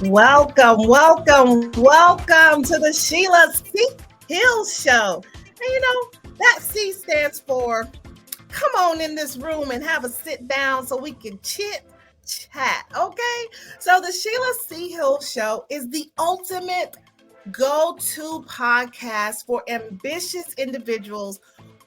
Welcome to the Sheila C Hill Show. And that C stands for come on in this room and have a sit down so we can chat, okay? So the Sheila C Hill Show is the ultimate go-to podcast for ambitious individuals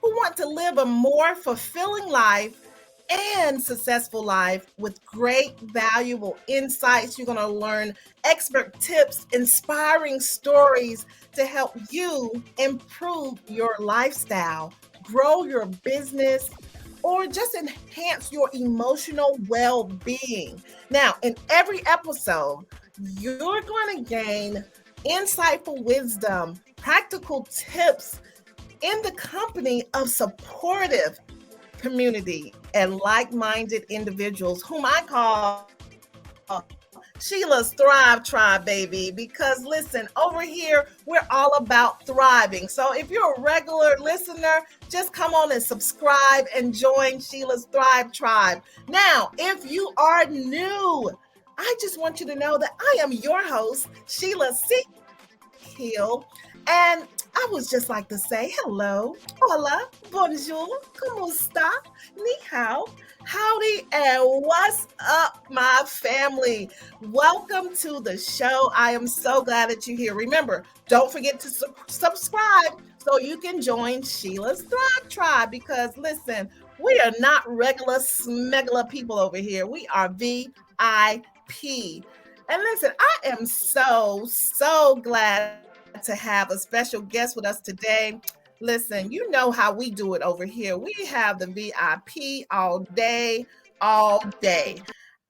who want to live a more fulfilling life and successful life with great valuable insights. You're going to learn expert tips, inspiring stories to help you improve your lifestyle, grow your business, or just enhance your emotional well-being. Now, in every episode, you're going to gain insightful wisdom, practical tips in the company of supportive community and like-minded individuals whom I call Sheila's Thrive Tribe, baby. Because listen, over here, we're all about thriving. So if you're a regular listener, just come on and subscribe and join Sheila's Thrive Tribe. Now, if you are new, I just want you to know that I am your host, Sheila C Hill, and I was just like to say hello, hola, bonjour, como esta, ni hao, howdy, and what's up, my family? Welcome to the show. I am so glad that you're here. Remember, don't forget to subscribe so you can join Sheila's Thrive Tribe because listen, we are not regular smuggler people over here. We are VIP. And listen, I am so glad to have a special guest with us today. Listen, you know how we do it over here. We have the VIP all day.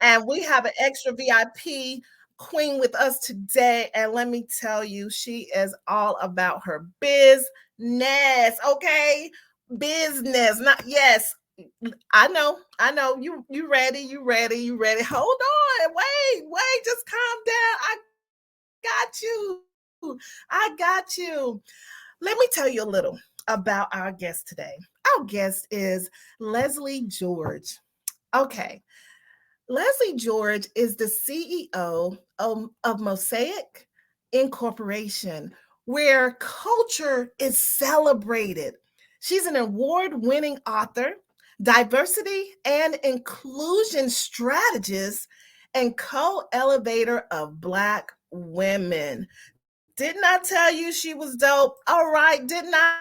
And we have an extra VIP queen with us today. And let me tell you, she is all about her business, okay? Business. Not yes. I know. You ready. Hold on. Wait, just calm down. I got you. Let me tell you a little about our guest today. Our guest is Lesley George. Okay. Lesley George is the CEO of Mosaic Incorporation, where culture is celebrated. She's an award winning author, diversity and inclusion strategist, and co elevator of Black women. Didn't I tell you she was dope? All right, didn't I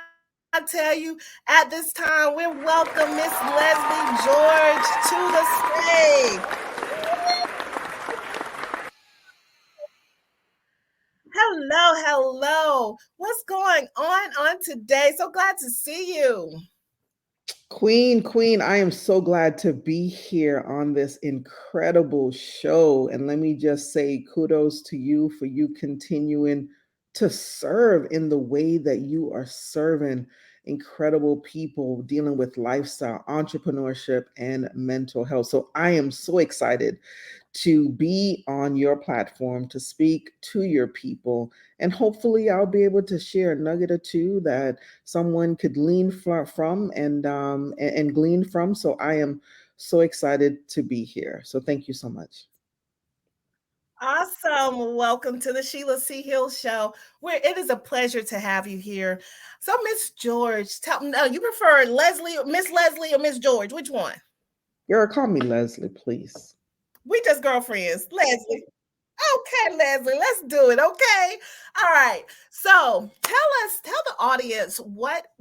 tell you? At this time, we welcome Miss Lesley George to the stage. Hello. What's going on today? So glad to see you. Queen, I am so glad to be here on this incredible show. And let me just say kudos to you for you continuing to serve in the way that you are serving incredible people dealing with lifestyle, entrepreneurship, and mental health. So I am so excited to be on your platform to speak to your people. And hopefully, I'll be able to share a nugget or two that someone could lean from and glean from. So I am so excited to be here. So thank you so much. Awesome. Welcome to the Sheila C Hill Show, where it is a pleasure to have you here. So, Miss George, tell me, you prefer Miss Leslie, or Miss George? Which one? Girl, call me Lesley, please. We just girlfriends. Leslie. Okay, Leslie, let's do it. Okay. All right. So tell the audience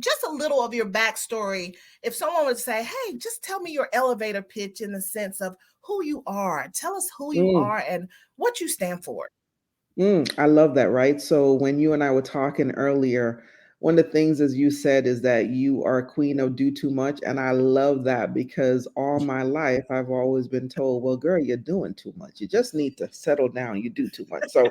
just a little of your backstory. If someone would say, hey, just tell me your elevator pitch in the sense of who you are. Tell us who you Mm. are and what you stand for. I love that, right? So when you and I were talking earlier, one of the things, as you said, is that you are a queen of do too much. And I love that because all my life I've always been told, well, girl, you're doing too much. You just need to settle down. You do too much. So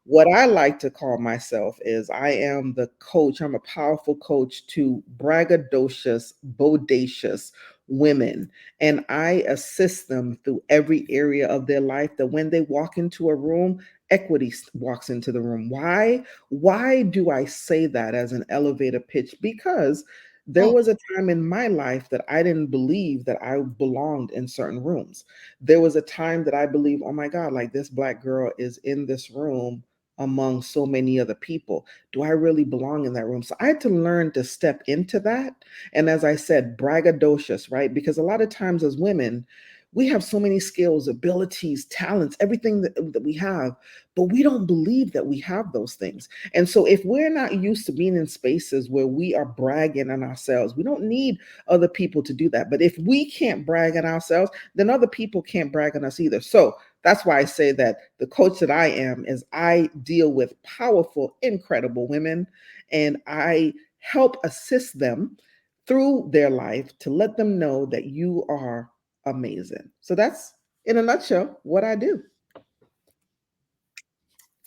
what I like to call myself is I am the coach. I'm a powerful coach to braggadocious, bodacious women. And I assist them through every area of their life that when they walk into a room, equity walks into the room. Why do I say that as an elevator pitch? Because There was a time in my life that I didn't believe that I belonged in certain rooms. There was a time that I believed, oh my God, like this Black girl is in this room among so many other people. Do I really belong in that room? So I had to learn to step into that. And as I said, braggadocious, right? Because a lot of times as women, we have so many skills, abilities, talents, everything that we have, but we don't believe that we have those things. And so if we're not used to being in spaces where we are bragging on ourselves, we don't need other people to do that. But if we can't brag on ourselves, then other people can't brag on us either. So that's why I say that the coach that I am is I deal with powerful, incredible women, and I help assist them through their life to let them know that you are amazing. So that's in a nutshell what I do.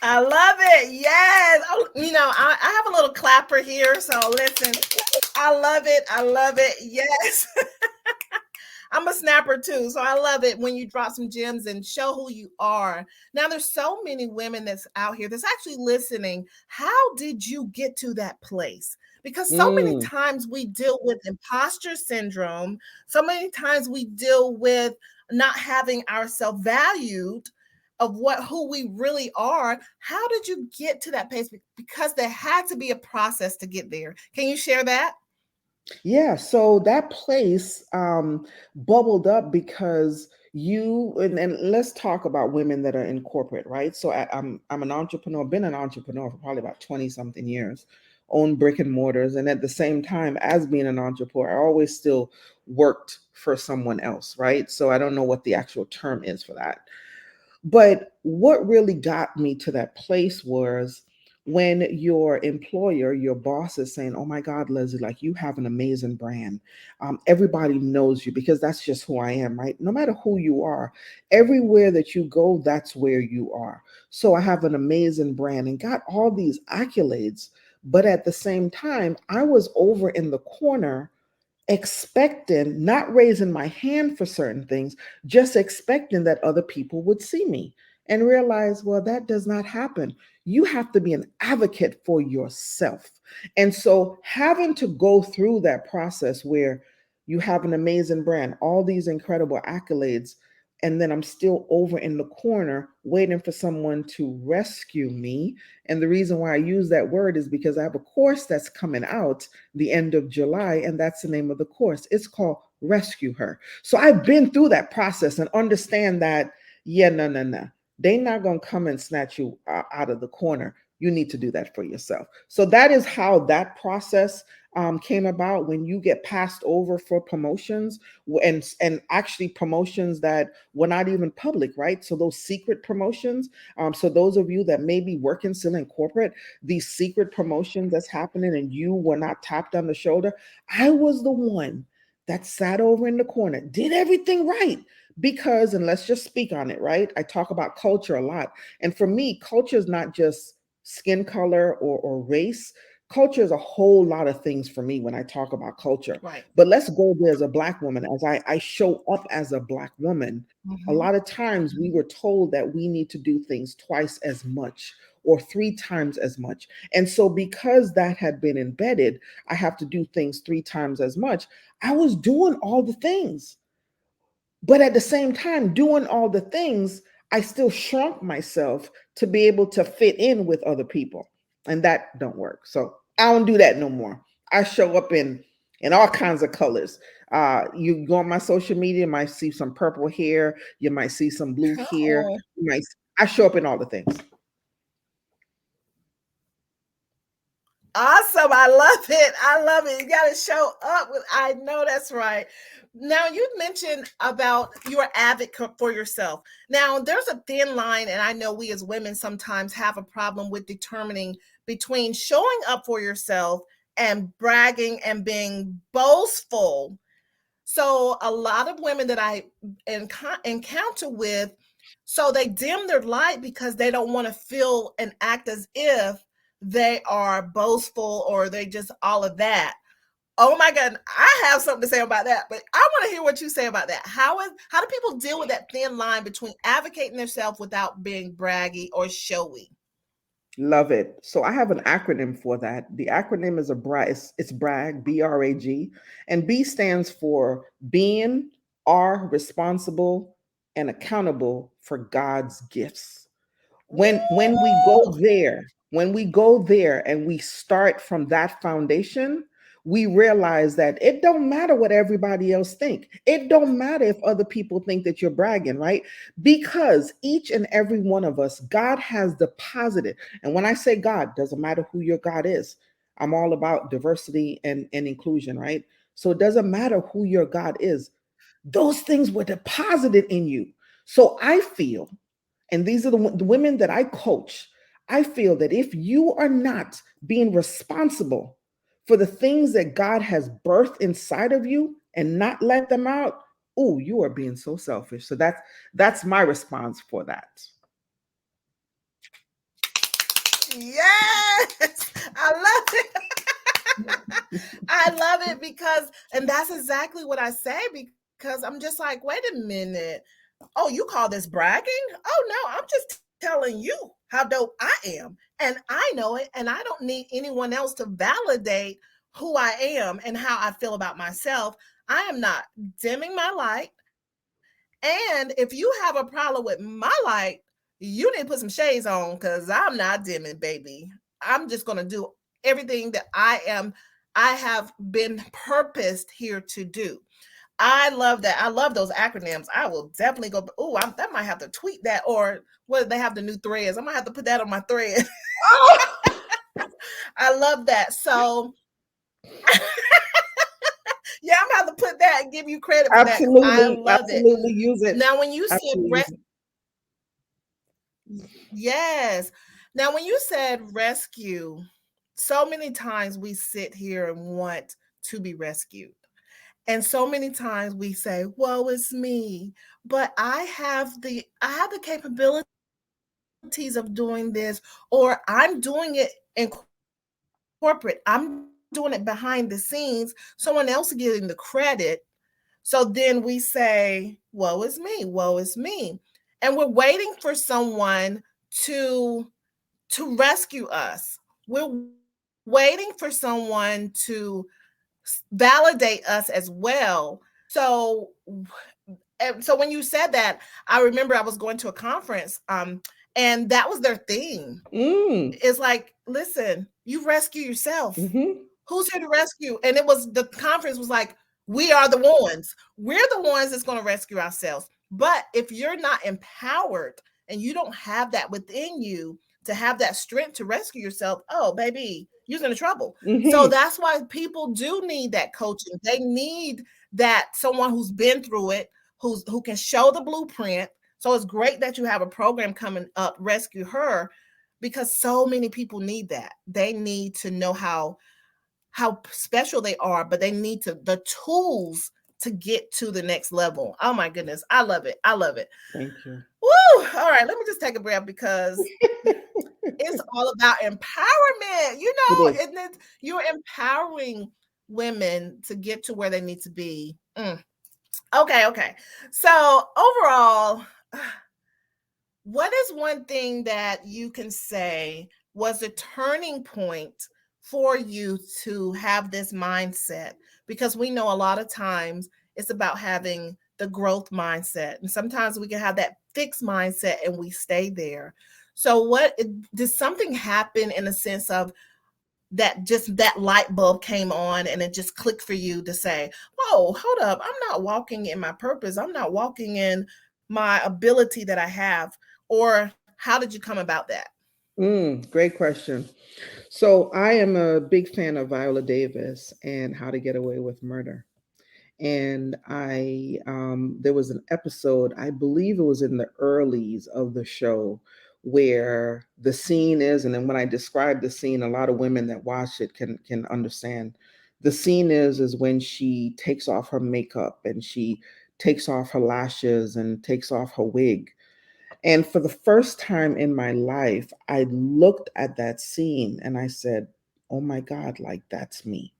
I love it. Yes. Oh, I have a little clapper here. So listen, I love it. I love it. Yes. I'm a snapper too. So I love it when you drop some gems and show who you are. Now, there's so many women that's out here that's actually listening. How did you get to that place? Because so many Mm. times we deal with imposter syndrome. So many times we deal with not having ourselves valued of who we really are. How did you get to that place? Because there had to be a process to get there. Can you share that? Yeah, so that place bubbled up because and let's talk about women that are in corporate, right? So I'm an entrepreneur, been an entrepreneur for probably about 20 something years, own brick and mortars, and at the same time as being an entrepreneur, I always still worked for someone else, right? So I don't know what the actual term is for that. But what really got me to that place was when your employer, your boss is saying, oh my God, Lesley, like you have an amazing brand. Everybody knows you because that's just who I am, right? No matter who you are, everywhere that you go, that's where you are. So I have an amazing brand and got all these accolades. But at the same time, I was over in the corner expecting, not raising my hand for certain things, just expecting that other people would see me and realize, well, that does not happen. You have to be an advocate for yourself. And so, having to go through that process where you have an amazing brand, all these incredible accolades, and then I'm still over in the corner waiting for someone to rescue me. And the reason why I use that word is because I have a course that's coming out the end of July, and that's the name of the course. It's called Rescue Her. So I've been through that process and understand that, yeah, no, no, no. They're not going to come and snatch you out of the corner. You need to do that for yourself. So that is how that process came about. When you get passed over for promotions, and actually promotions that were not even public, right? So those secret promotions. So those of you that may be working still in corporate, these secret promotions that's happening and you were not tapped on the shoulder, I was the one that sat over in the corner, did everything right. Because, and let's just speak on it, right? I talk about culture a lot. And for me, culture is not just skin color or race. Culture is a whole lot of things for me when I talk about culture. Right. But let's go there as a Black woman, as I show up as a Black woman. A Mhm. lot of times we were told that we need to do things twice as much or three times as much. And so, because that had been embedded, I have to do things three times as much. I was doing all the things. But at the same time, doing all the things, I still shrunk myself to be able to fit in with other people. And that don't work. So I don't do that no more. I show up in all kinds of colors. You go on my social media, you might see some purple hair, you might see some blue hair, Oh. you might I show up in all the things. Awesome. I love it. I love it. You got to show up with, I know that's right. Now, you mentioned about you're an advocate for yourself. Now, there's a thin line, and I know we as women sometimes have a problem with determining between showing up for yourself and bragging and being boastful. So, a lot of women that I encounter with, so they dim their light because they don't want to feel and act as if they are boastful or they just all of that. Oh my God, I have something to say about that, but I want to hear what you say about that. How do people deal with that thin line between advocating themselves without being braggy or showy? Love it. So I have an acronym for that. The acronym is a brag. It's brag, BRAG, and B stands for being, are responsible and accountable for God's gifts. When we go Woo! there, when we go there and we start from that foundation, we realize that it don't matter what everybody else think. It don't matter if other people think that you're bragging, right? Because each and every one of us, God has deposited. And when I say God, doesn't matter who your God is. I'm all about diversity and inclusion, right? So it doesn't matter who your God is. Those things were deposited in you. So I feel, and these are the women that I coach, I feel that if you are not being responsible for the things that God has birthed inside of you and not let them out, oh, you are being so selfish. So that's my response for that. Yes, I love it. I love it because, and that's exactly what I say because I'm just like, wait a minute. Oh, you call this bragging? Oh, no, I'm just telling you how dope I am. And I know it. And I don't need anyone else to validate who I am and how I feel about myself. I am not dimming my light. And if you have a problem with my light, you need to put some shades on because I'm not dimming, baby. I'm just going to do everything that I have been purposed here to do. I love that. I love those acronyms. I will definitely go. Oh, I might have to tweet that, or what, they have the new threads. I might have to put that on my thread. Oh, I love that. So yeah, I'm gonna have to put that and give you credit for that because I absolutely, love it. absolutely use it. Now, when you said Absolutely use it. yes, now when you said rescue, so many times we sit here and want to be rescued. And so many times we say, "Woe is me," but I have the capabilities of doing this, or I'm doing it in corporate. I'm doing it behind the scenes. Someone else is getting the credit. So then we say, "Woe is me, woe is me," and we're waiting for someone to to rescue us. We're waiting for someone to validate us as well. So so when you said that, I remember I was going to a conference, and that was their theme. Mm. It's like, listen, you rescue yourself. Hmm. Who's here to rescue? And it was the conference was like, we are the ones. We're the ones that's going to rescue ourselves. But if you're not empowered and you don't have that within you to have that strength to rescue yourself, oh baby, you're in trouble. So Hmm. that's why people do need that coaching. They need that someone who's been through it, who can show the blueprint. So it's great that you have a program coming up, Rescue Her, because so many people need that. They need to know how special they are, but they need to the tools to get to the next level. Oh my goodness, I love it. I love it. Thank you. Woo! All right, let me just take a breath because it's all about empowerment. It is. Isn't it? You're empowering women to get to where they need to be. Okay, okay. So overall, what is one thing that you can say was a turning point for you to have this mindset? Because we know a lot of times it's about having the growth mindset. And sometimes we can have that fixed mindset and we stay there. So what did something happen in a sense of that just that light bulb came on and it just clicked for you to say, "Oh, hold up. I'm not walking in my purpose. I'm not walking in my ability that I have." Or how did you come about that? Great question. So I am a big fan of Viola Davis and How to Get Away with Murder. And there was an episode, I believe it was in the earlies of the show, where the scene is, and then when I describe the scene, a lot of women that watch it can understand. The scene is when she takes off her makeup and she takes off her lashes and takes off her wig. And for the first time in my life, I looked at that scene and I said, "Oh my God, like that's me."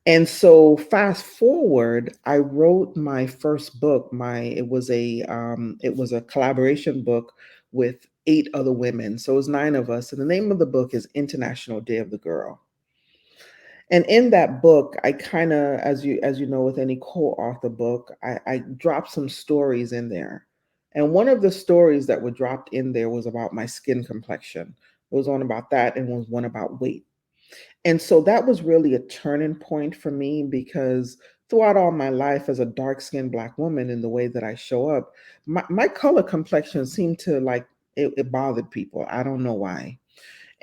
And so fast forward, I wrote my first book. It was a collaboration book with 8 other women. So it was 9 of us. And the name of the book is International Day of the Girl. And in that book, I kind of, as you know, with any co-author book, I dropped some stories in there. And one of the stories that were dropped in there was about my skin complexion. It was one about that, and was one about weight. And so that was really a turning point for me, because throughout all my life as a dark-skinned Black woman, in the way that I show up, my color complexion seemed to, like, it bothered people. I don't know why.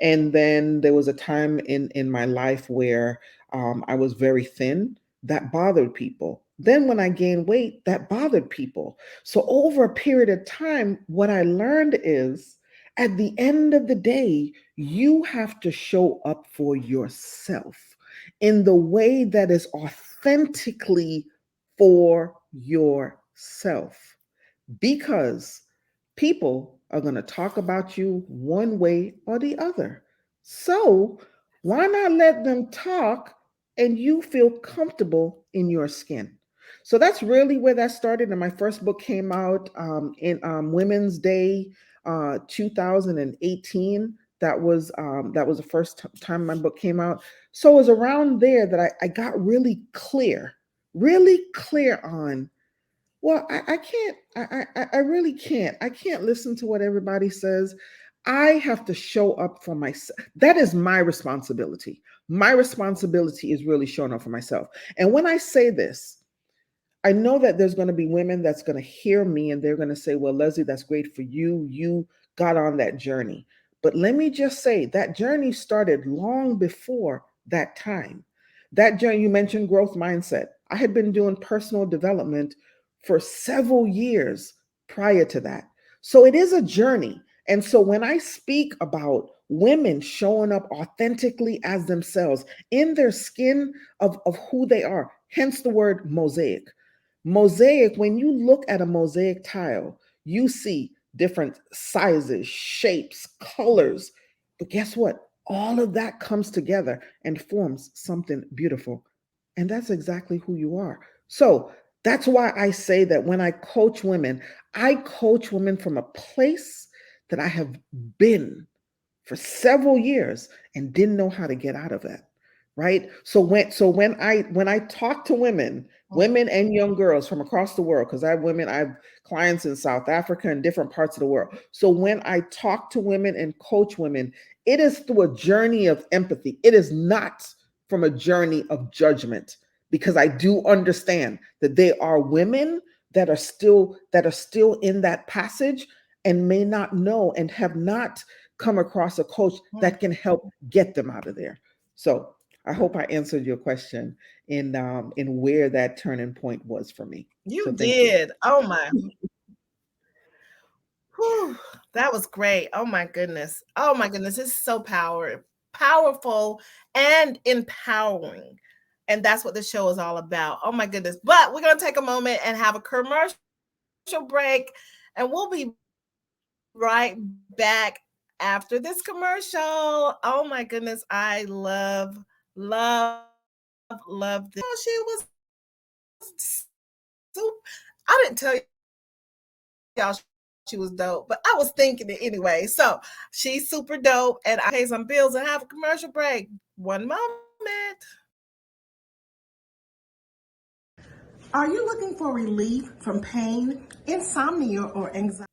And then there was a time in my life where I was very thin. That bothered people. Then when I gained weight, that bothered people. So over a period of time, what I learned is, at the end of the day, you have to show up for yourself in the way that is authentically for yourself, because people are going to talk about you one way or the other. So why not let them talk and you feel comfortable in your skin? So that's really where that started. And my first book came out in Women's Day 2018. That was the first time my book came out. So it was around there that I got really clear on, well, I can't, I really can't. I can't listen to what everybody says. I have to show up for myself. That is my responsibility. My responsibility is really showing up for myself. And when I say this, I know that there's going to be women that's going to hear me and they're going to say, well, Lesley, that's great for you. You got on that journey. But let me just say that journey started long before that time. That journey, you mentioned growth mindset. I had been doing personal development for several years prior to that. So it is a journey. And so when I speak about women showing up authentically as themselves in their skin of who they are, hence the word mosaic. Mosaic, when you look at a mosaic tile, you see different sizes, shapes, colors. But guess what? All of that comes together and forms something beautiful. And that's exactly who you are. So that's why I say that when I coach women from a place that I have been for several years and didn't know how to get out of that. Right. So when I talk to women and young girls from across the world, because I have clients in South Africa and different parts of the world. So when I talk to women and coach women, it is through a journey of empathy. It is not from a journey of judgment, because I do understand that there are women that are still in that passage and may not know and have not come across a coach that can help get them out of there. So I hope I answered your question in where that turning point was for me. You So thank you. did. Oh my. Whew, that was great. Oh my goodness. Oh my goodness. It's so powerful and empowering. And that's what the show is all about. Oh my goodness. But we're going to take a moment and have a commercial break, and we'll be right back after this commercial. Oh my goodness. I love this. Oh, she was so, I didn't tell y'all she was dope, but I was thinking it anyway. So she's super dope, and I pay some bills and have a commercial break. One moment. Are you looking for relief from pain, insomnia, or anxiety?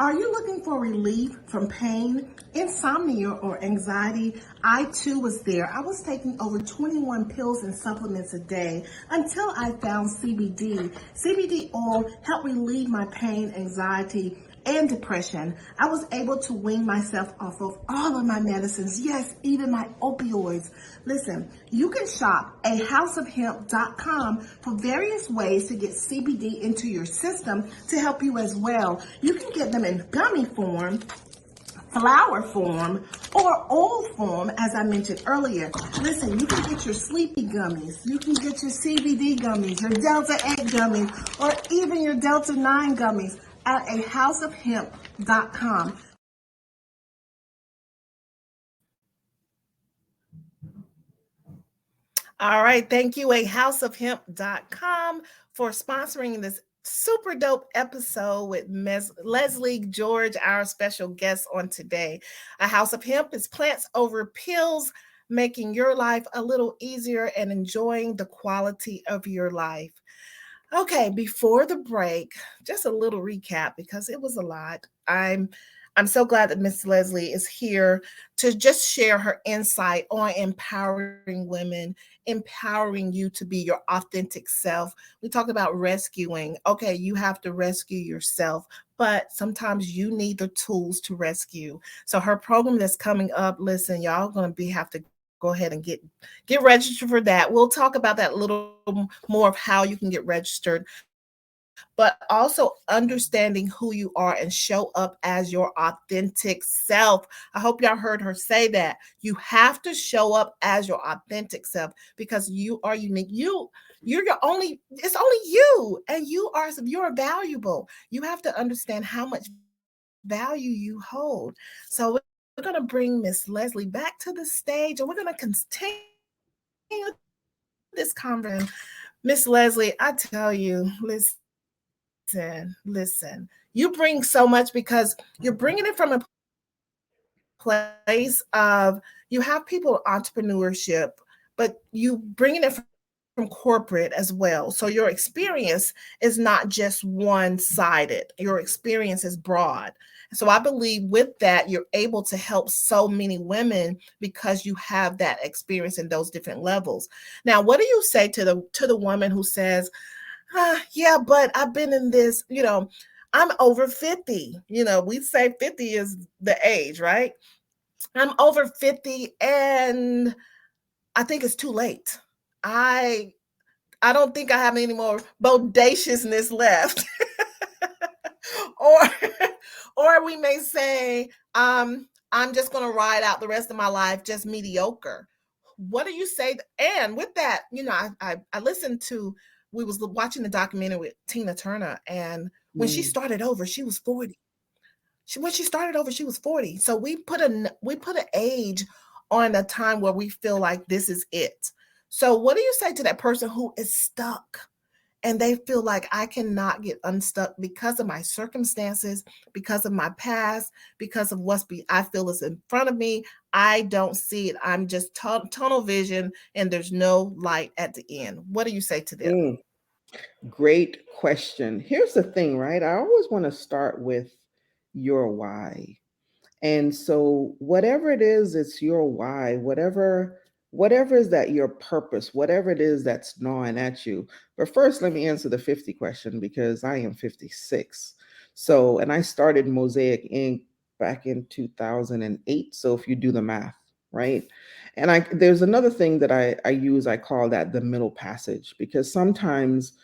Are you looking for relief from pain, insomnia, or anxiety? I too was there. I was taking over 21 pills and supplements a day until I found CBD. CBD oil helped relieve my pain, anxiety, and depression. I was able to wean myself off of all of my medicines. Yes, even my opioids. Listen, you can shop at houseofhemp.com for various ways to get CBD into your system to help you as well. You can get them in gummy form, flower form, or oil form, as I mentioned earlier. Listen, you can get your sleepy gummies, you can get your CBD gummies, your Delta 8 gummies, or even your Delta 9 gummies at a houseofhemp.com. All right. Thank you, ahouseofhemp.com, for sponsoring this super dope episode with Ms. Lesley George, our special guest on today. A House of Hemp is plants over pills, making your life a little easier and enjoying the quality of your life. Okay, before the break, just a little recap because it was a lot. I'm so glad that Miss Lesley is here to just share her insight on empowering women, empowering you to be your authentic self. We talked about rescuing. Okay, you have to rescue yourself, but sometimes you need the tools to rescue. So her program that's coming up, listen, y'all going to be have to go ahead and get registered for that. We'll talk about that a little more of how you can get registered, but also understanding who you are and show up as your authentic self. I hope y'all heard her say that. You have to show up as your authentic self because you are unique. You're your only, it's only you, and you're valuable. You have to understand how much value you hold. So we're going to bring Miss Lesley back to the stage and we're going to continue this conversation. Miss Lesley, I tell you, listen. You bring so much because you're bringing it from a place of you have people in entrepreneurship, but you bringing it from corporate as well. So your experience is not just one-sided. Your experience is broad. So I believe with that, you're able to help so many women because you have that experience in those different levels. Now, what do you say to the woman who says, yeah, but I've been in this, I'm over 50. We say 50 is the age, right? I'm over 50 and I think it's too late. I I don't think I have any more bodaciousness left. or or we may say I'm just going to ride out the rest of my life just mediocre. What do you say? And with that, I listened to, we was watching the documentary with Tina Turner, and when she Mm, started over, she was 40. When she started over, she was 40. So we put an age on a time where we feel like this is it. So what do you say to that person who is stuck and they feel like I cannot get unstuck because of my circumstances, because of my past, because of I feel is in front of me. I don't see it. I'm just tunnel vision and there's no light at the end. What do you say to them? mm. Great question. Here's the thing, right? I always want to start with your why. And so whatever it is, it's your why, whatever is that your purpose, whatever it is that's gnawing at you. But first, let me answer the 50 question because I am 56. So, and I started Mosaic Inc. back in 2008. So if you do the math, right? And there's another thing that I use, I call that the middle passage, because sometimes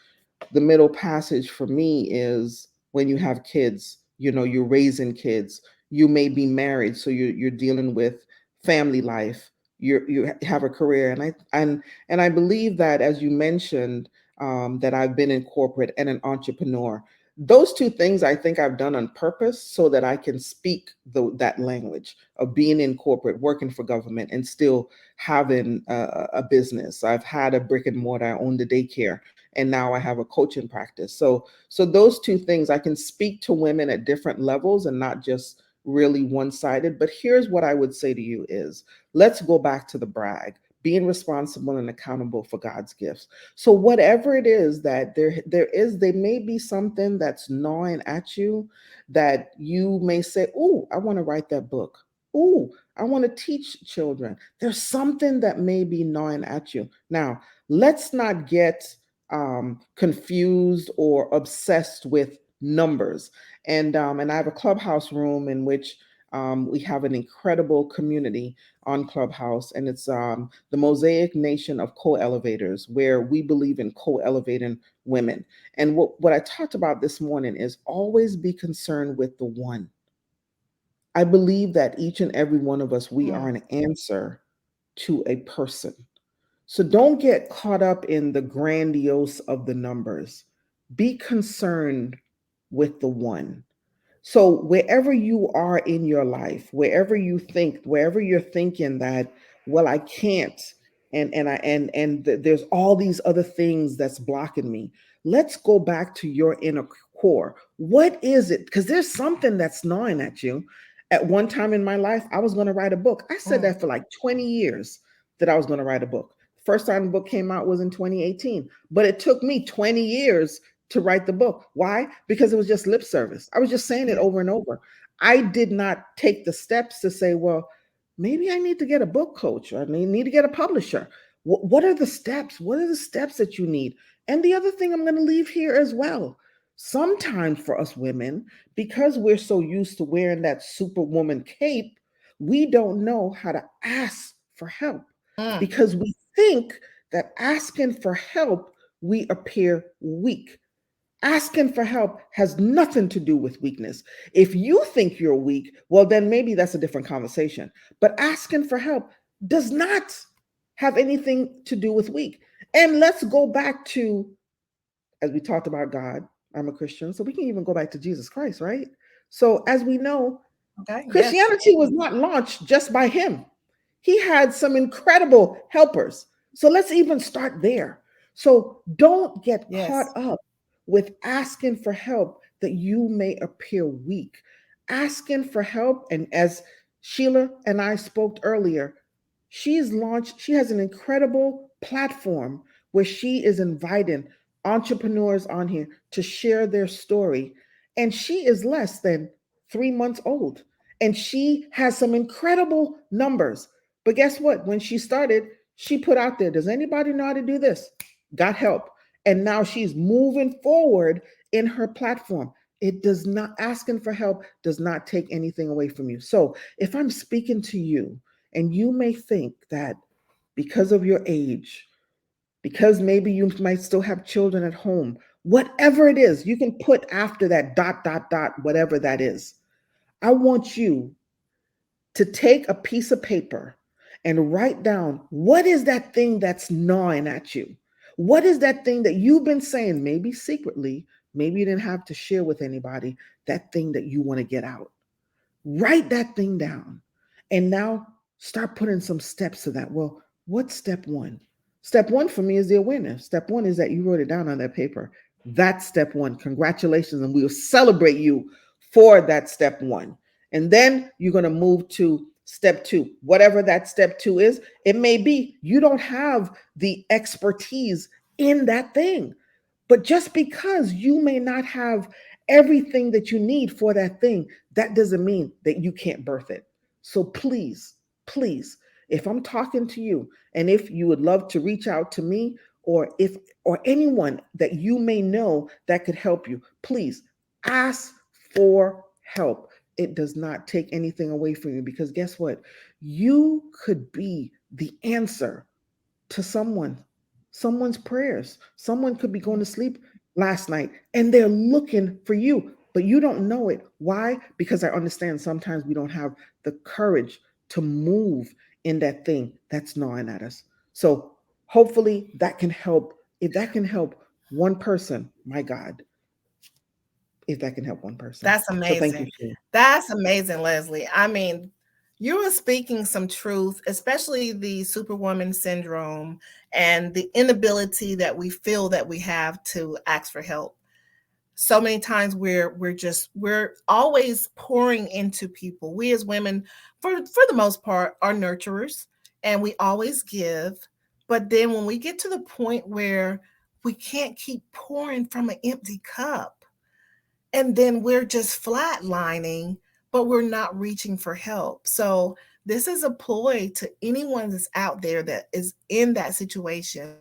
the middle passage for me is when you have kids, you're raising kids, you may be married, so you're dealing with family life, you have a career, and I believe that, as you mentioned, that I've been in corporate and an entrepreneur. Those two things I think I've done on purpose so that I can speak that language of being in corporate, working for government, and still having a business. I've had a brick and mortar, I owned a daycare, and now I have a coaching practice. So those two things, I can speak to women at different levels and not just really one-sided. But here's what I would say to you is, let's go back to the brag, being responsible and accountable for God's gifts. So whatever it is that there may be something that's gnawing at you that you may say, "Oh, I want to write that book. Oh, I want to teach children." There's something that may be gnawing at you. Now, let's not get confused or obsessed with numbers. And I have a clubhouse room in which we have an incredible community on Clubhouse, and it's the Mosaic Nation of Co-Elevators, where we believe in co-elevating women. And what I talked about this morning is always be concerned with the one. I believe that each and every one of us, we are Mm. an answer to a person. So don't get caught up in the grandiose of the numbers. Be concerned with the one. So wherever you are in your life, wherever you're thinking that, well, I can't. there's all these other things that's blocking me. Let's go back to your inner core. What is it? Because there's something that's gnawing at you. At one time in my life, I was going to write a book. I said that for like 20 years that I was going to write a book. First time the book came out was in 2018, but it took me 20 years to write the book. Why? Because it was just lip service. I was just saying it over and over. I did not take the steps to say, well, maybe I need to get a book coach, or I need to get a publisher. What are the steps? What are the steps that you need? And the other thing I'm going to leave here as well. Sometimes for us women, because we're so used to wearing that superwoman cape, we don't know how to ask for help because we think that asking for help, we appear weak. Asking for help has nothing to do with weakness. If you think you're weak, well, then maybe that's a different conversation. But asking for help does not have anything to do with weak. And let's go back to, as we talked about God, I'm a Christian, so we can even go back to Jesus Christ, right? So as we know, Christianity was not launched just by him. He had some incredible helpers. So let's even start there. So don't get caught up with asking for help that you may appear weak. Asking for help, and as Sheila and I spoke earlier, she has an incredible platform where she is inviting entrepreneurs on here to share their story. And she is less than 3 months old. And she has some incredible numbers. But guess what? When she started, she put out there, does anybody know how to do this? Got help. And now she's moving forward in her platform. It does not, asking for help does not take anything away from you. So if I'm speaking to you and you may think that because of your age, because maybe you might still have children at home, whatever it is, you can put after that dot, dot, dot, whatever that is. I want you to take a piece of paper and write down, what is that thing that's gnawing at you? What is that thing that you've been saying, maybe secretly, maybe you didn't have to share with anybody, that thing that you want to get out? Write that thing down. And now start putting some steps to that. Well, what's step one? Step one for me is the awareness. Step one is that you wrote it down on that paper. That's step one. Congratulations. And we will celebrate you for that step one. And then you're going to move to step two, whatever that step two is. It may be you don't have the expertise in that thing, but just because you may not have everything that you need for that thing, that doesn't mean that you can't birth it. So please, please, if I'm talking to you and if you would love to reach out to me, or anyone that you may know that could help you, please ask for help. It does not take anything away from you, because guess what? You could be the answer to someone's prayers. Someone could be going to sleep last night and they're looking for you, but you don't know it. Why? Because I understand sometimes we don't have the courage to move in that thing that's gnawing at us. So hopefully that can help. If that can help one person, my God, if that can help one person. That's So thank you, amazing. Sheila. That's amazing, Lesley. I mean, you were speaking some truth, especially the superwoman syndrome and the inability that we feel that we have to ask for help. So many times we're always pouring into people. We as women, for the most part, are nurturers and we always give. But then when we get to the point where we can't keep pouring from an empty cup, and then we're just flatlining, but we're not reaching for help. So this is a ploy to anyone that's out there that is in that situation.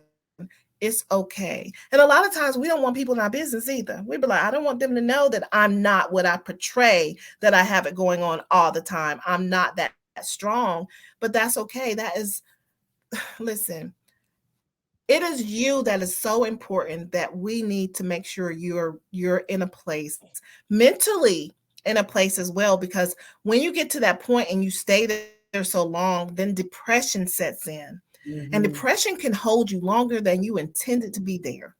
It's okay. And a lot of times we don't want people in our business either. We be like, I don't want them to know that I'm not what I portray, that I have it going on all the time. I'm not that strong, but that's okay. That is, listen, it is you that is so important that we need to make sure you're in a place mentally, in a place as well, because when you get to that point and you stay there so long, then depression sets in. And Mhm. depression can hold you longer than you intended to be there.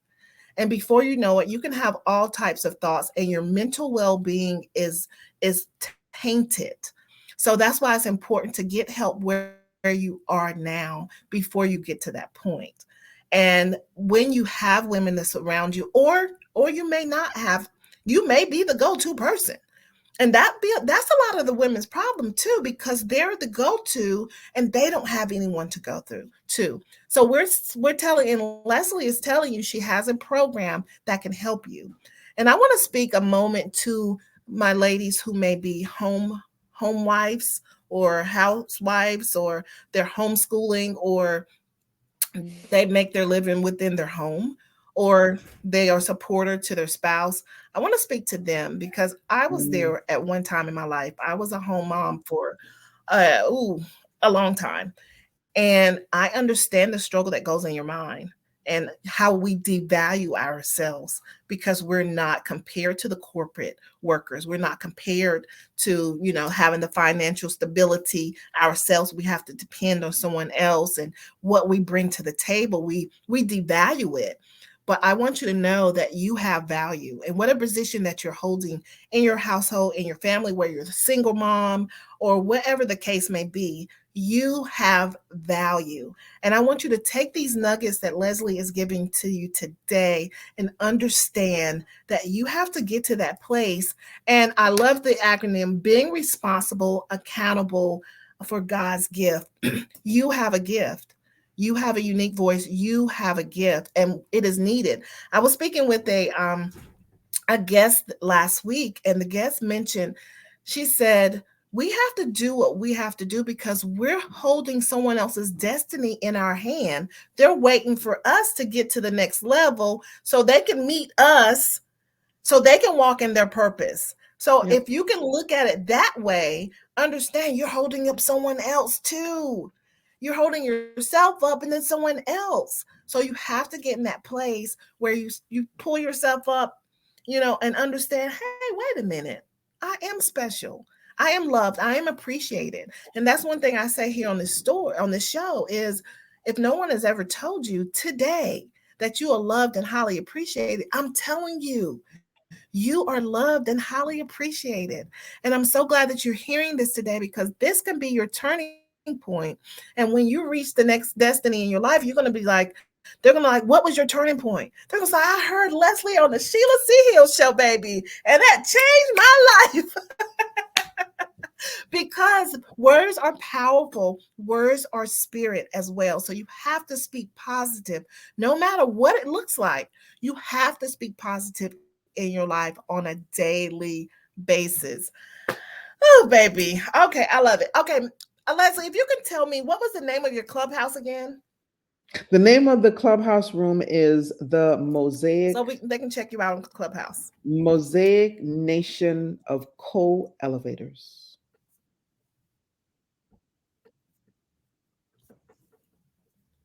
And before you know it, you can have all types of thoughts and your mental well-being is tainted. So that's why it's important to get help wherever you are now before you get to that point. And when you have women that surround you, or you may not have, you may be the go-to person. And that's a lot of the women's problem too, because they're the go-to and they don't have anyone to go through to. So we're telling, and Lesley is telling you she has a program that can help you. And I want to speak a moment to my ladies who may be home wives or housewives, or they're homeschooling, or they make their living within their home, or they are a supporter to their spouse. I want to speak to them because I was Mm, there at one time in my life. I was a home mom for ooh, a long time. And I understand the struggle that goes in your mind and how we devalue ourselves because we're not compared to the corporate workers. We're not compared to, having the financial stability ourselves. We have to depend on someone else, and what we bring to the table, we devalue it. But I want you to know that you have value, and whatever position that you're holding in your household, in your family, where you're a single mom or whatever the case may be, you have value. And I want you to take these nuggets that Lesley is giving to you today and understand that you have to get to that place. And I love the acronym: being responsible, accountable for God's gift. You have a gift. You have a unique voice. You have a gift, and it is needed. I was speaking with a guest last week, and the guest mentioned, she said, we have to do what we have to do because we're holding someone else's destiny in our hand. They're waiting for us to get to the next level so they can meet us, so they can walk in their purpose. So yep. if you can look at it that way, understand you're holding up someone else too. You're holding yourself up and then someone else. So you have to get in that place where you pull yourself up, and understand, hey, wait a minute. I am special. I am loved. I am appreciated. And that's one thing I say here on this show is, if no one has ever told you today that you are loved and highly appreciated, I'm telling you, you are loved and highly appreciated. And I'm so glad that you're hearing this today, because this can be your turning point. And when you reach the next destiny in your life, you're going to be like, they're going to be like, what was your turning point? They're going to say, I heard Lesley on the Sheila C Hill Show, baby, and that changed my life. Because words are powerful, words are spirit as well. So you have to speak positive no matter what it looks like. You have to speak positive in your life on a daily basis. Oh, baby. Okay, I love it. Okay, Lesley, if you can tell me, what was the name of your clubhouse again? The name of the clubhouse room is the So Mosaic they can check you out on Clubhouse. Mosaic Nation of Co-Elevators.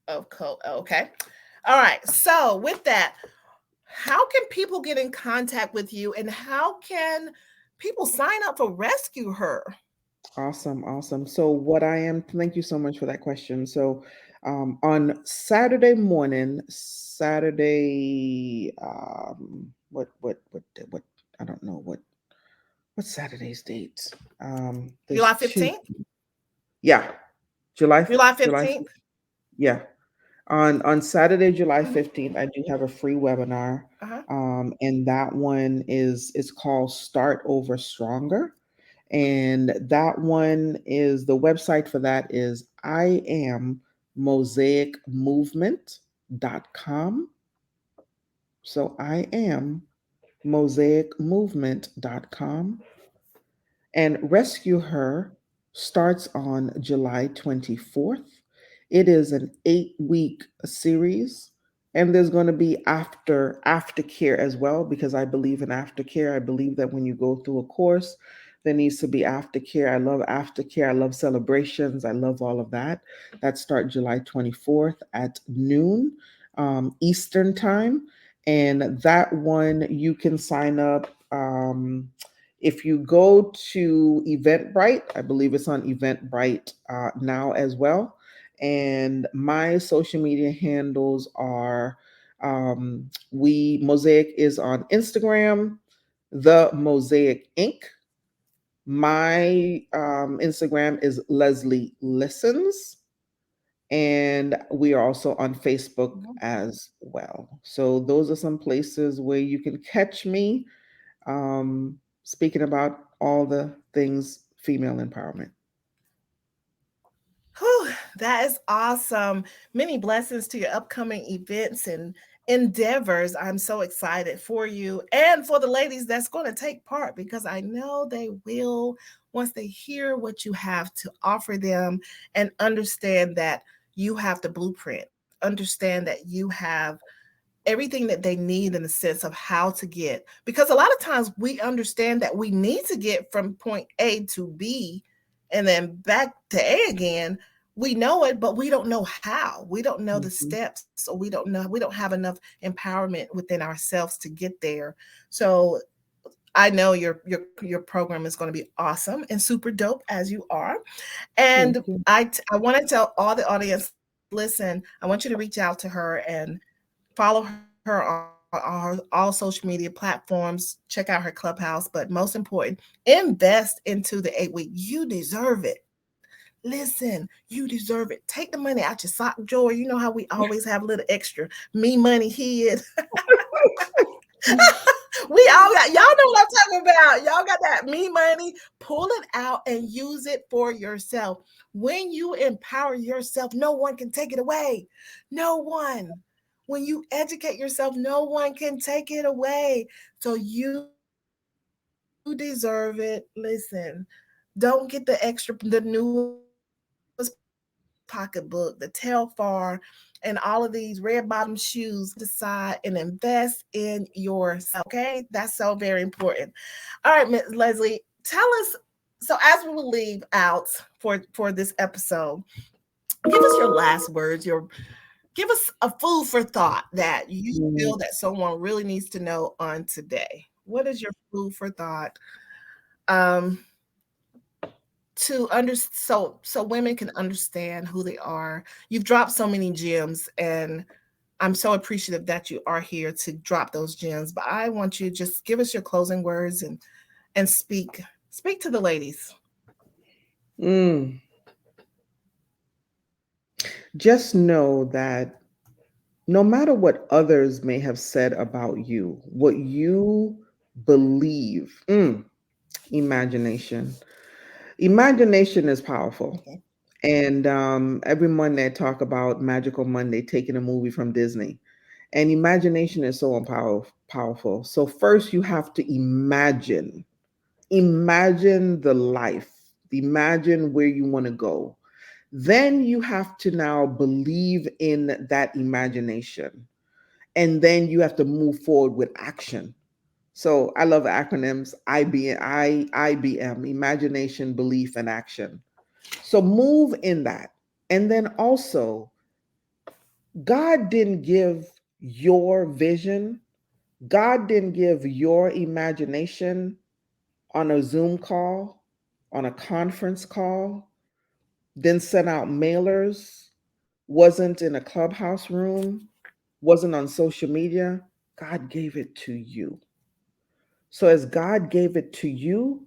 Okay. All right. So with that, how can people get in contact with you, and how can people sign up for Rescue Her? Awesome, awesome. So what I am, thank you so much for that question. So on Saturday morning, Saturday, what, I don't know what's Saturday's date. There's July two, 15th? yeah, July, July July, 15th? yeah. On Saturday, July Mhm. 15th, I do have a free webinar. Uh-huh. And that one is called Start Over Stronger. And that one is, the website for that is I am mosaicmovement.com. So I am mosaicmovement.com. And Rescue Her starts on July 24th. It is an 8-week series, and there's going to be aftercare as well, because I believe in aftercare. I believe that when you go through a course, there needs to be aftercare. I love aftercare. I love celebrations. I love all of that. That start July 24th at noon Eastern time. And that one you can sign up. If you go to Eventbrite, I believe it's on Eventbrite now as well. And my social media handles are we Mosaic is on Instagram, the Mosaic Inc. My Instagram is Lesley Listens. And we are also on Facebook Mhm. as well. So those are some places where you can catch me speaking about all the things female empowerment. Whew, that is awesome. Many blessings to your upcoming events and endeavors. I'm so excited for you and for the ladies that's going to take part because I know they will once they hear what you have to offer them and understand that you have the blueprint, understand that you have everything that they need in the sense of how to get. Because a lot of times we understand that we need to get from point A to B and then back to A again. We know it, but we don't know how. We don't know the Mhm. steps, so we don't have enough empowerment within ourselves to get there. So I know your program is going to be awesome and super dope as you are. And Thank you. I want to tell all the audience, listen, I want you to reach out to her and follow her on all social media platforms, check out her clubhouse, but most important, invest into the 8 week. You deserve it. Listen, you deserve it. Take the money out your sock drawer. You know how we always have a little extra me money hid. We all got, y'all know what I'm talking about. Y'all got that me money. Pull it out and use it for yourself. When you empower yourself, no one can take it away. No one. When you educate yourself, no one can take it away. So you deserve it. Listen, don't get the extra, the newest pocketbook, the Telfar, and all of these red bottom shoes. Put that aside and invest in yourself. Okay, that's so very important. All right, Miss Lesley, tell us. So as we will leave out for this episode, give us your last words. Give us a food for thought that you feel that Mhm. someone really needs to know on today. What is your food for thought? Um, so women can understand who they are. You've dropped so many gems, and I'm so appreciative that you are here to drop those gems. But I want you to just give us your closing words and speak to the ladies. Mm. Just know that no matter what others may have said about you, what you believe, imagination. Imagination is powerful. Okay. And every Monday I talk about Magical Monday, taking a movie from Disney. And imagination is so powerful. So first you have to imagine the life, imagine where you want to go. Then you have to now believe in that imagination. And then you have to move forward with action. So I love acronyms, IBM, imagination, belief, and action. So move in that. And then also, God didn't give your vision, God didn't give your imagination on a Zoom call, on a conference call, then sent out mailers, wasn't in a clubhouse room, wasn't on social media. God gave it to you. So as God gave it to you,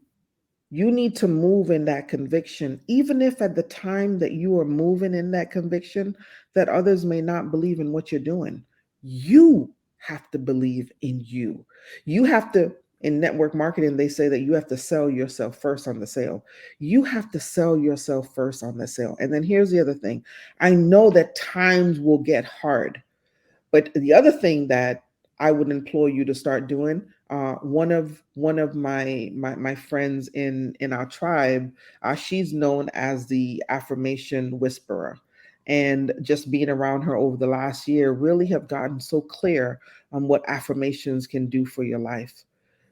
you need to move in that conviction, even if at the time that you are moving in that conviction, that others may not believe in what you're doing. You have to believe in you. You have to, in network marketing, they say that you have to sell yourself first on the sale. You have to sell yourself first on the sale. And then here's the other thing, I know that times will get hard. But the other thing that I would implore you to start doing, one of my friends in our tribe, she's known as the affirmation whisperer, and just being around her over the last year really have gotten so clear on what affirmations can do for your life.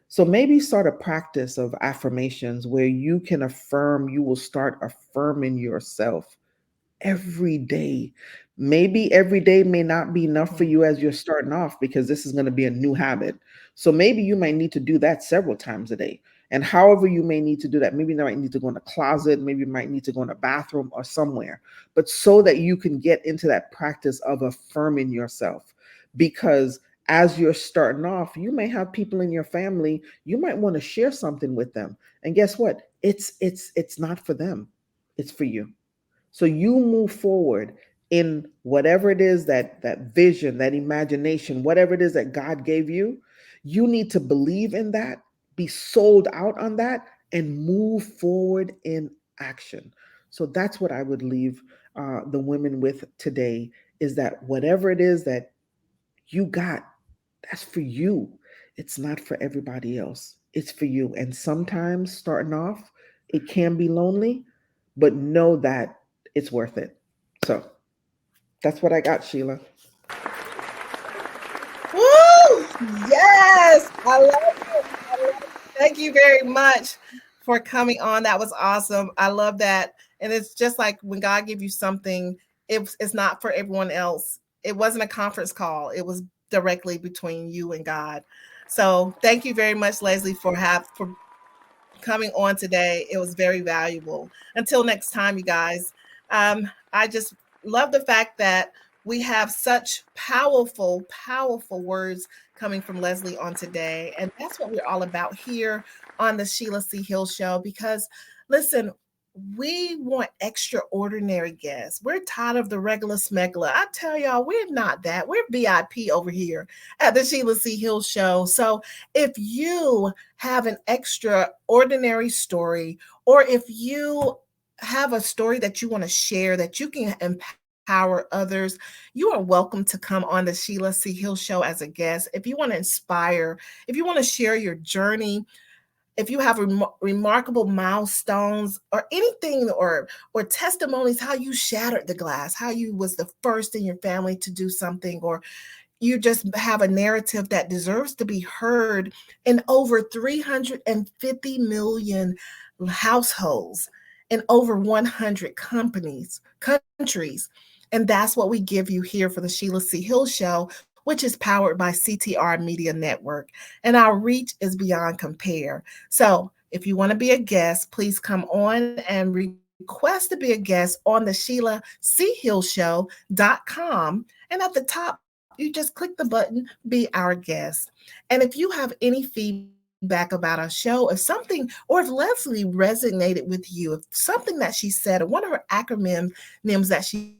So maybe start a practice of affirmations where you can affirm, you will start affirming yourself every day. Maybe every day may not be enough for Mhm. you as you're starting off because this is going to be a new habit. So maybe you might need to do that several times a day. And however you may need to do that, maybe you might need to go in a closet, maybe you might need to go in a bathroom or somewhere, but so that you can get into that practice of affirming yourself. Because as you're starting off, you may have people in your family, you might want to share something with them. And guess what? It's not for them. It's for you. So you move forward, in whatever it is, that vision, that imagination, whatever it is that God gave you. You need to believe in that, be sold out on that, and move forward in action. So that's what I would leave the women with today, is that whatever it is that you got, that's for you. It's not for everybody else. It's for you. And sometimes starting off, it can be lonely, but know that it's worth it. So that's what I got, Sheila. Woo! Yes, I love it. I love it. Thank you very much for coming on. That was awesome. I love that. And it's just like when God gives you something, it's not for everyone else. It wasn't a conference call. It was directly between you and God. So thank you very much, Lesley, for coming on today. It was very valuable. Until next time, you guys. I just love the fact that we have such powerful, powerful words coming from Lesley on today. And that's what we're all about here on the Sheila C Hill Show. Because listen, we want extraordinary guests. We're tired of the regular smuggler. I tell y'all, we're not that. We're VIP over here at the Sheila C Hill Show. So if you have an extraordinary story, or if you have a story that you want to share that you can empower others, you are welcome to come on the Sheila C Hill Show as a guest. If you want to inspire, if you want to share your journey, if you have remarkable milestones or anything, or testimonies, how you shattered the glass, how you was the first in your family to do something, or you just have a narrative that deserves to be heard in over 350 million households in over 100 countries. And that's what we give you here for the Sheila C Hill Show, which is powered by CTR Media Network. And our reach is beyond compare. So if you want to be a guest, please come on and request to be a guest on the SheilaCHillShow.com. And at the top, you just click the button, be our guest. And if you have any feedback about our show, if something, or if Lesley resonated with you, if something that she said, or one of her acronyms that she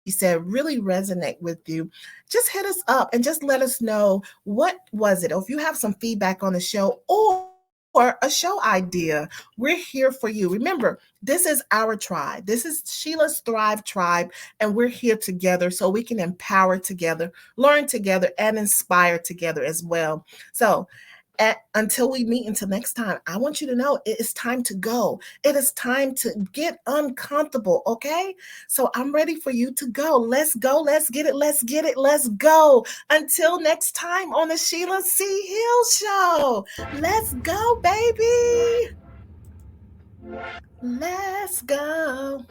said really resonate with you, just hit us up and just let us know what was it. Or if you have some feedback on the show or a show idea, we're here for you. Remember, this is our tribe. This is Sheila's Thrive Tribe, and we're here together so we can empower together, learn together, and inspire together as well. So until we meet until next time, I want you to know it is time to go. It is time to get uncomfortable, okay? So I'm ready for you to go. Let's go. Let's get it. Let's get it. Let's go. Until next time on the Sheila C Hill Show. Let's go, baby. Let's go.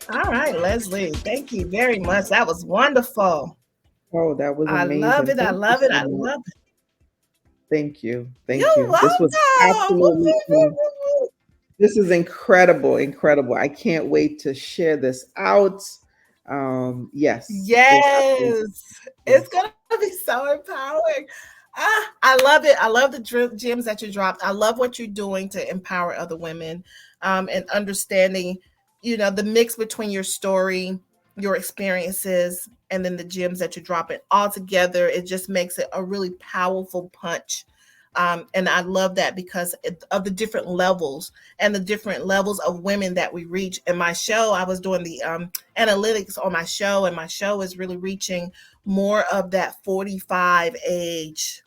All right, Lesley, thank you very much. That was wonderful. Oh, that was I love amazing. it. I Thank you love it. so I much. love it. Thank you. Thank You're you. This was welcome. Woo, absolutely, woo, woo, woo, woo. this is incredible, incredible. I can't wait to share this out. Yes, absolutely. Yes, it's Yes. gonna be so empowering. I love it. I love the gems that you dropped. I love what you're doing to empower other women, and understanding, the mix between your story, your experiences, and then the gems that you're dropping all together. It just makes it a really powerful punch. And I love that because of the different levels and the different levels of women that we reach. In my show, I was doing the analytics on my show, and my show is really reaching more of that 45 age,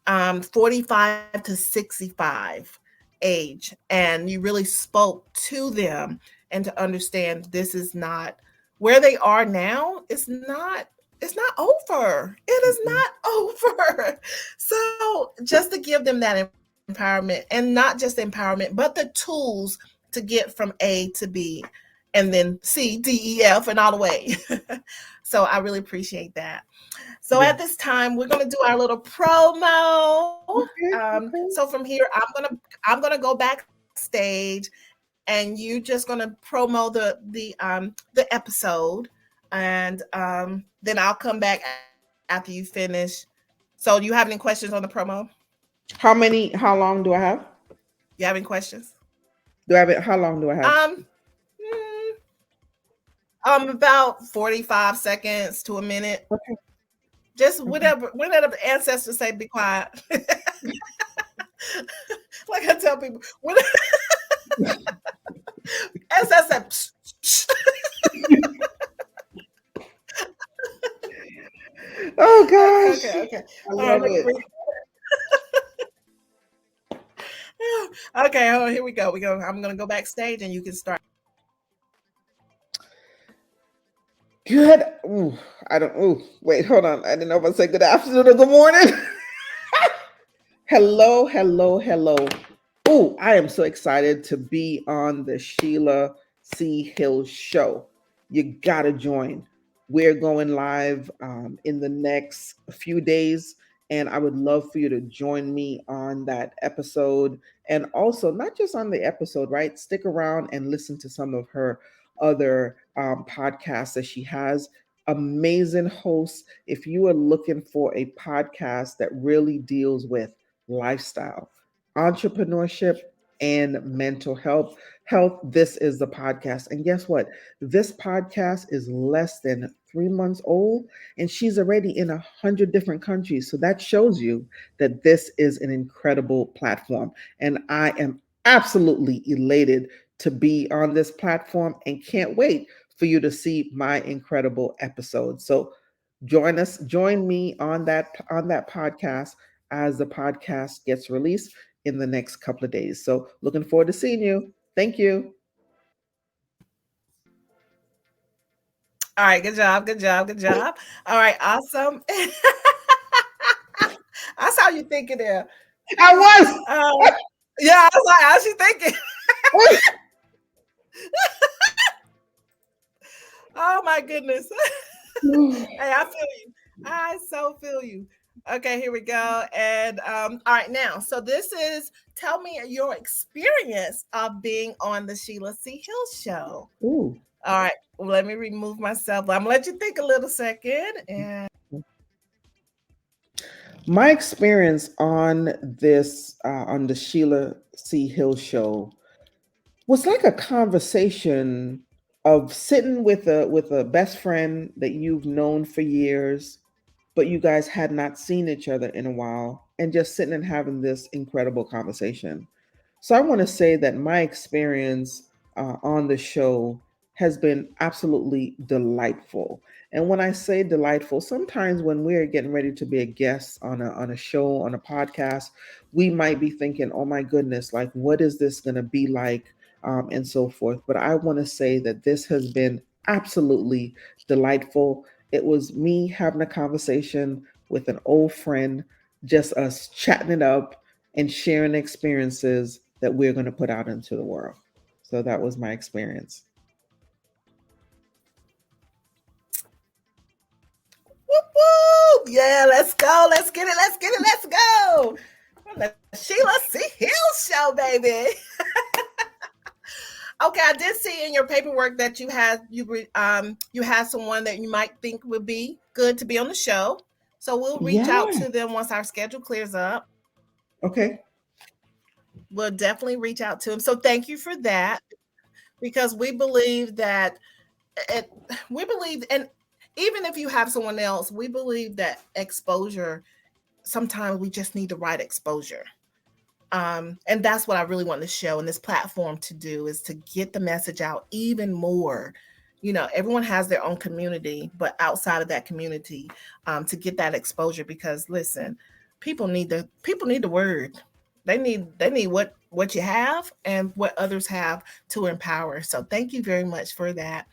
45 to 65 age. And you really spoke to them and to understand this is not where they are now. It's not it's not over. It is Mm-mm. not over. So just to give them that empowerment, and not just empowerment, but the tools to get from A to B, and then C, D, E, F, and all the way. So I really appreciate that. So at this Yes. time, we're gonna do our little promo. Okay. So from Okay. here, I'm gonna go backstage, and you just gonna promo the episode, and then I'll come back after you finish. So do you have any questions on the promo? How long do I have? You have any questions? Do I have it? How long do I have? Mm, about 45 seconds to a minute. Okay. Just Okay. whenever the ancestors say be quiet. Like I tell people, when ancestors say, Oh okay, gosh. okay, okay. I All right, love it. okay, hold on, here we go. I'm gonna go backstage and you can start. Good. Ooh, I don't. Ooh, wait, hold on. I didn't know if I said good afternoon or good morning. Hello, hello, hello. Oh, I am so excited to be on the Sheila C Hill Show. You gotta join. We're going live in the next few days, and I would love for you to join me on that episode. And also, not just on the episode, right? Stick around and listen to some of her other podcasts that she has. Amazing hosts. If you are looking for a podcast that really deals with lifestyle, entrepreneurship, and mental health, this is the podcast. And guess what? This podcast is less than 3 months old, and she's already in 100 different countries. So that shows you that this is an incredible platform. And I am absolutely elated to be on this platform and can't wait for you to see my incredible episode. So join me on that podcast as the podcast gets released in the next couple of days. So looking forward to seeing you. Thank you. All right, good job, good job, good job. All right, awesome. I saw you thinking there. I was. Yeah, I was like, how's she thinking? Oh my goodness. Hey, I feel you. I so feel you. Okay, here we go. And all right, now, so this is tell me your experience of being on the Sheila C Hill Show. Ooh. All right, let me remove myself. I'm gonna let you think a little second. And My experience on on the Sheila C Hill Show was like a conversation of sitting with a best friend that you've known for years, but you guys had not seen each other in a while, and just sitting and having this incredible conversation. So I want to say that my experience on the show has been absolutely delightful. And when I say delightful, sometimes when we're getting ready to be a guest on a show, on a podcast, we might be thinking, "Oh my goodness, like what is this going to be like?" And so forth. But I want to say that this has been absolutely delightful. It was me having a conversation with an old friend, just us chatting it up and sharing experiences that we're going to put out into the world. So that was my experience. whoop whoop. Yeah, let's go. Let's get it. Let's get it. Let's go. The Sheila C. Hill Show, baby. Okay, I did see in your paperwork that you had someone that you might think would be good to be on the show. So we'll reach out Yeah. to them once our schedule clears up. Okay. We'll definitely reach out to them. So thank you for that, because we believe that it, we believe, and even if you have someone else, we believe that exposure, sometimes we just need the right exposure. And that's what I really want the show and this platform to do, is to get the message out even more. You know, everyone has their own community, but outside of that community, to get that exposure. Because listen, people need the word. They need what you have and what others have to empower. So thank you very much for that.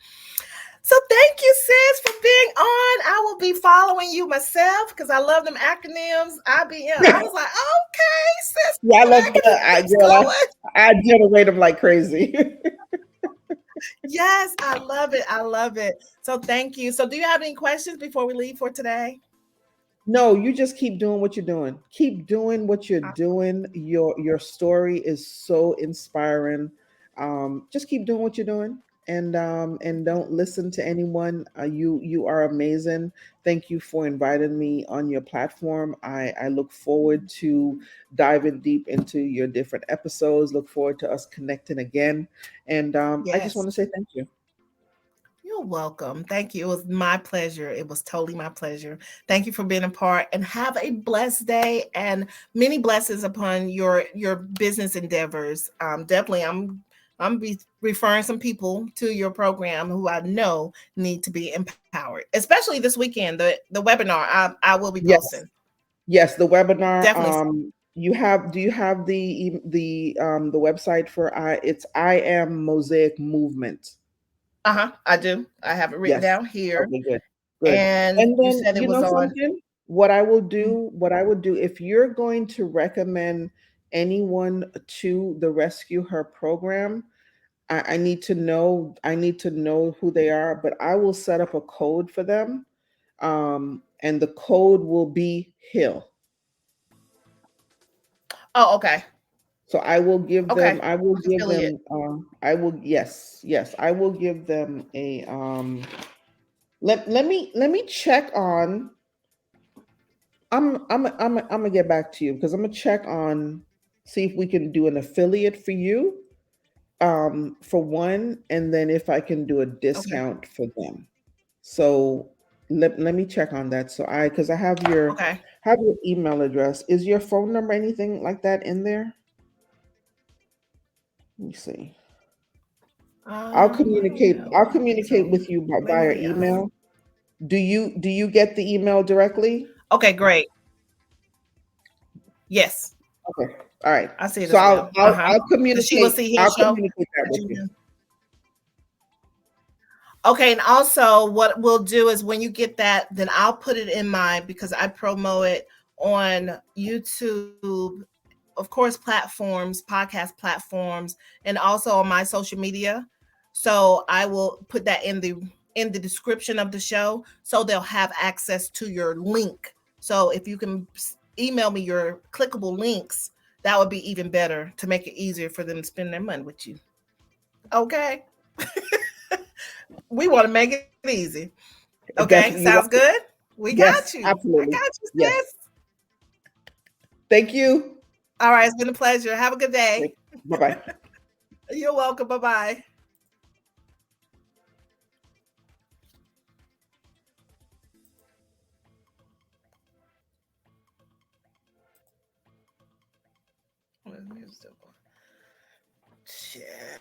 So thank you, sis, for being on. I will be following you myself because I love them acronyms. IBM. I was like, okay, sis, Yeah, I got love that. acronym things Girl, going. I generate them like crazy. Yes, I love it. I love it. So thank you. So do you have any questions before we leave for today? No, you just keep doing what you're doing. Keep doing what you're doing. Your story is so inspiring. Just keep doing what you're doing, and don't listen to anyone. You are amazing. Thank you for inviting me on your platform. I look forward to diving deep into your different episodes. Look forward to us connecting again. And I just Yes. want to say thank you. You're welcome. Thank you. It was my pleasure. It was totally my pleasure. Thank you for being a part and have a blessed day and many blessings upon your business endeavors. Definitely I'm be referring some people to your program who I know need to be empowered, especially this weekend, the webinar I will be posting. Yes. Yes, the webinar. Definitely. You have. Do you have the website for it's I am Mosaic Movement? Uh-huh. I do. I have it written Yes. down here. Okay, good, good. And And you then said it you was know on. something. What I would do if you're going to recommend anyone to the Rescue Her program, I need to know. I need to know who they are. But I will set up a code for them, and the code will be Hill. Oh, okay. So I will give Okay. them, I will Like give affiliate. them, I will, yes, yes, I will give them a, let me check on, I'm gonna get back to you because I'm gonna check on, see if we can do an affiliate for you, for one, and then if I can do a Okay. discount for them. So let me check on that. So because I Okay. have your email address. Is your phone number anything like that in there? Let me see. I don't know. I'll I don't think communicate so. with you via Maybe email. Do you get the email directly? okay, great. Yes. Okay. All right. I see it So as well. Uh-huh. The Sheila C Hill I'll Show communicate that at with you. Gmail. Okay, and also what we'll do is when you get that, then I'll put it in my because I promote it on YouTube, of course, platforms, podcast platforms, and also on my social media. So I will put that in the description of the show so they'll have access to your link. So if you can email me your clickable links, that would be even better to make it easier for them to spend their money with you. Okay. We want to make it easy. Okay, Definitely. sounds good. We got Yes, you. I got absolutely. you, Yes. sis. Thank you. All right, it's been a pleasure. Have a good day. Bye bye. You're welcome. Bye bye. Shit.